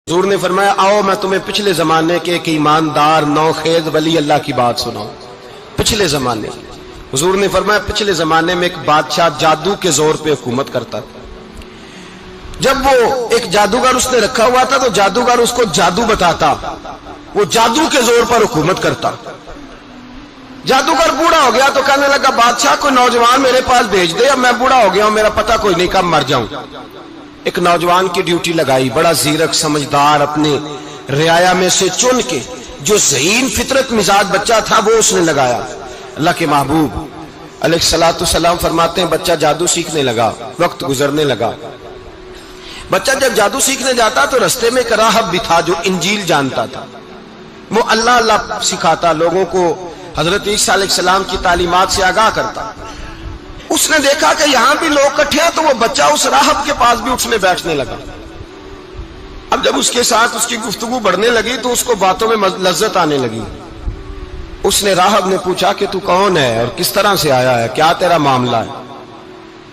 حضور نے فرمایا آؤ میں تمہیں پچھلے زمانے کے ایک ایماندار نوخیز ولی اللہ کی بات سناؤں۔ پچھلے زمانے حضور نے فرمایا پچھلے زمانے میں ایک بادشاہ جادو کے زور پہ حکومت کرتا تھا۔ جب وہ ایک جادوگر اس نے رکھا ہوا تھا تو جادوگر اس کو جادو بتاتا، وہ جادو کے زور پر حکومت کرتا۔ جادوگر بوڑھا ہو گیا تو کہنے لگا بادشاہ کوئی نوجوان میرے پاس بھیج دے، اب میں بوڑھا ہو گیا ہوں، میرا پتہ کوئی نہیں کب مر جاؤں۔ ایک نوجوان کی ڈیوٹی لگائی، بڑا زیرک سمجھدار، اپنے رعایا میں سے چن کے جو ذہین فطرت مزاج بچہ تھا وہ اس نے لگایا۔ اللہ کے محبوب علیہ الصلوۃ والسلام فرماتے ہیں بچہ جادو سیکھنے لگا، وقت گزرنے لگا۔ بچہ جب جادو سیکھنے جاتا تو رستے میں ایک راہب بھی تھا جو انجیل جانتا تھا، وہ اللہ اللہ سکھاتا، لوگوں کو حضرت عیسیٰ علیہ السلام کی تعلیمات سے آگاہ کرتا۔ اس نے دیکھا کہ یہاں بھی لوگ کٹھے ہیں تو وہ بچہ اس راہب کے پاس بھی اٹھنے بیٹھنے لگا۔ اب جب اس کے ساتھ اس کی گفتگو بڑھنے لگی تو اس کو باتوں میں لذت آنے لگی۔ اس نے راہب نے پوچھا کہ تو کون ہے اور کس طرح سے آیا ہے، کیا تیرا معاملہ ہے؟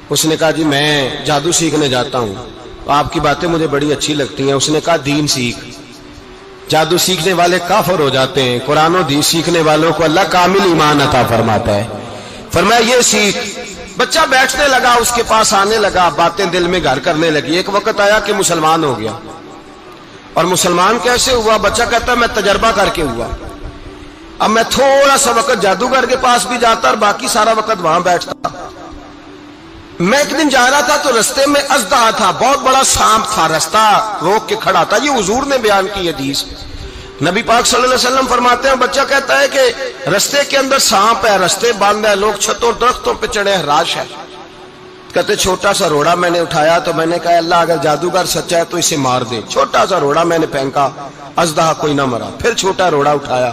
اس نے کہا جی میں جادو سیکھنے جاتا ہوں، آپ کی باتیں مجھے بڑی اچھی لگتی ہیں۔ اس نے کہا دین سیکھ، جادو سیکھنے والے کافر ہو جاتے ہیں، قرآن و دین سیکھنے والوں کو اللہ کامل ایمان عطا فرماتا ہے۔ فرمایا یہ سیکھ۔ بچہ بیٹھنے لگا، اس کے پاس آنے لگا، باتیں دل میں گھر کرنے لگی۔ ایک وقت آیا کہ مسلمان ہو گیا، اور مسلمان کیسے ہوا؟ بچہ کہتا ہے میں تجربہ کر کے ہوا۔ اب میں تھوڑا سا وقت جادوگر کے پاس بھی جاتا اور باقی سارا وقت وہاں بیٹھتا۔ میں ایک دن جا رہا تھا تو رستے میں اژدہا تھا، بہت بڑا سانپ تھا، رستہ روک کے کھڑا تھا۔ یہ حضور نے بیان کی حدیث، نبی پاک صلی اللہ علیہ وسلم فرماتے ہیں بچہ کہتا ہے کہ رستے کے اندر سانپ ہے، رستے بند ہے، لوگ چھتوں درختوں پہ چڑھے، ہراش ہے۔ کہتے چھوٹا سا روڑا میں نے اٹھایا تو میں نے کہا اللہ اگر جادوگر سچا ہے تو اسے مار دے۔ چھوٹا سا روڑا میں نے پھینکا، اژدہا کوئی نہ مرا۔ پھر چھوٹا روڑا اٹھایا،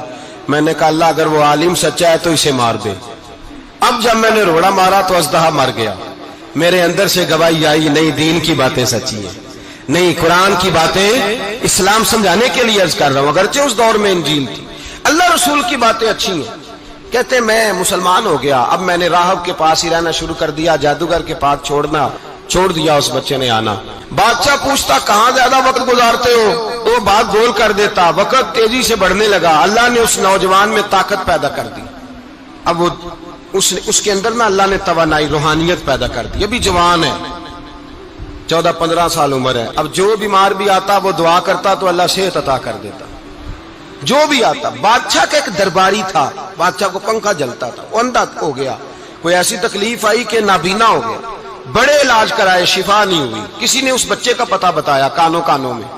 میں نے کہا اللہ اگر وہ عالم سچا ہے تو اسے مار دے۔ اب جب میں نے روڑا مارا تو اژدہا مر گیا۔ میرے اندر سے گواہی آئی نہیں دین کی باتیں سچی ہیں، نہیں قرآن کی باتیں اسلام سمجھانے کے لیے عرض کر رہا ہوں، اگرچہ اس دور میں انجیل تھی، اللہ رسول کی باتیں اچھی ہیں۔ کہتے میں مسلمان ہو گیا، اب میں نے راہب کے پاس ہی رہنا شروع کر دیا، جادوگر کے پاس چھوڑ دیا۔ اس بچے نے آنا، بادشاہ پوچھتا کہاں زیادہ وقت گزارتے ہو تو وہ بات گول کر دیتا۔ وقت تیزی سے بڑھنے لگا، اللہ نے اس نوجوان میں طاقت پیدا کر دی۔ اب وہ اس کے اندر نا اللہ نے توانائی روحانیت پیدا کر دی، ابھی جوان ہے، 14-15 سال عمر ہے۔ اب جو بیمار بھی آتا وہ دعا کرتا تو اللہ صحت عطا کر دیتا، جو بھی آتا۔ بادشاہ کا ایک درباری تھا، بادشاہ کو پنکھا جلتا تھا، وہ اندھا ہو گیا، کوئی ایسی تکلیف آئی کہ نابینا ہو گیا، بڑے علاج کرائے، شفا نہیں ہوئی۔ کسی نے اس بچے کا پتہ بتایا کانوں میں،